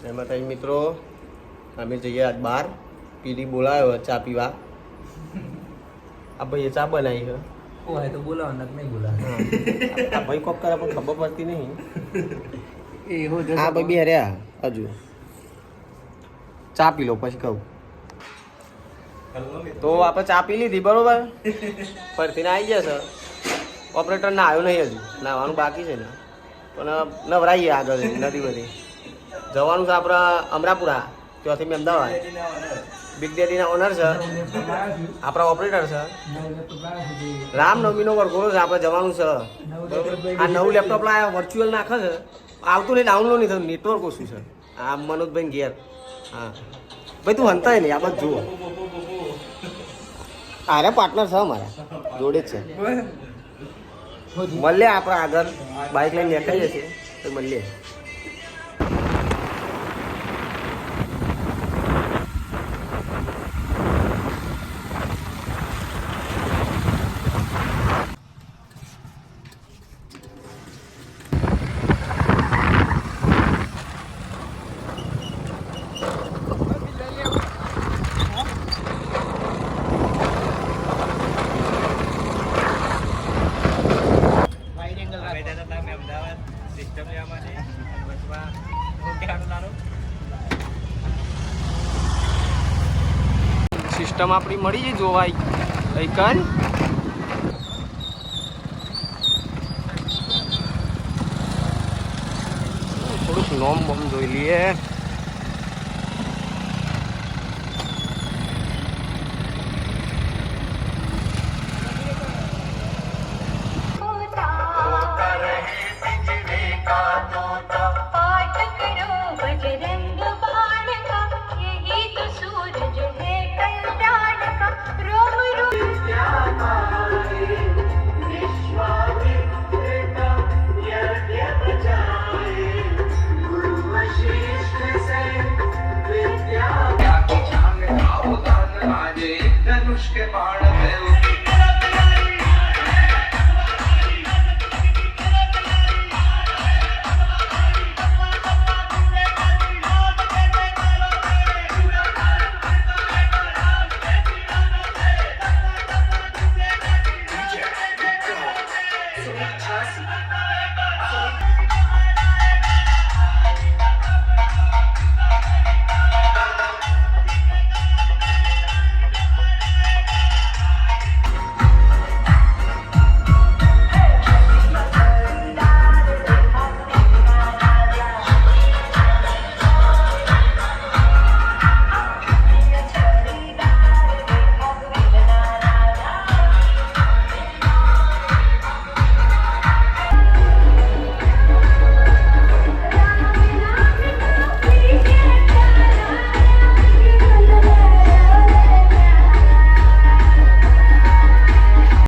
એમાં તઈ મિત્રો અમે જઈએ આજ બહાર પીલી બોલાવ્યો ચા પીવા. આ ભાઈએ ચા બનાવી છે. હોય તો બોલાવો નક નહીં બોલાવો. આ ભાઈ કોક કરે પણ ખબર પડતી નહીં. આ ભાઈ બે રહ્યા હજુ ચા પી લો પછી કહું. તો આપણે ચા પી લીધી બરોબર. ફરતીને આવી ગયા છે. ઓપરેટર ના આવ્યો નહીં હજુ, નાવાનું બાકી છે ને. પણ નવરાઈએ આગળ નદી બધી જવાનું છે આપણે અમરાપુરા, ત્યાંથી મેં અમદાવાદ. બિગ ડેડીના ઓનર છે, આપણા ઓપરેટર છે. રામનવમીનો વરઘોડો છે, આપણે જવાનું છે. આ નવું લેપટોપ લાવ્યા વર્ચ્યુઅલ નાખે છે, આવતું નહીં, ડાઉનલોડ નહીં થયું, નેટવર્ક ઓછું છે. આ મનોજભાઈ ઘેર. હા ભાઈ તું હંતાય નહીં, આ બધું જુઓ. આરે પાર્ટનર છે અમારા જોડે જ છે. મળીએ આપણે આગળ બાઇક લઈને નીકળી જશે તો મળીએ. સિસ્ટમ આપણી મળી જાય જોવાય કઈ થોડુંક નોમ બોમ જોઈ લઈએ.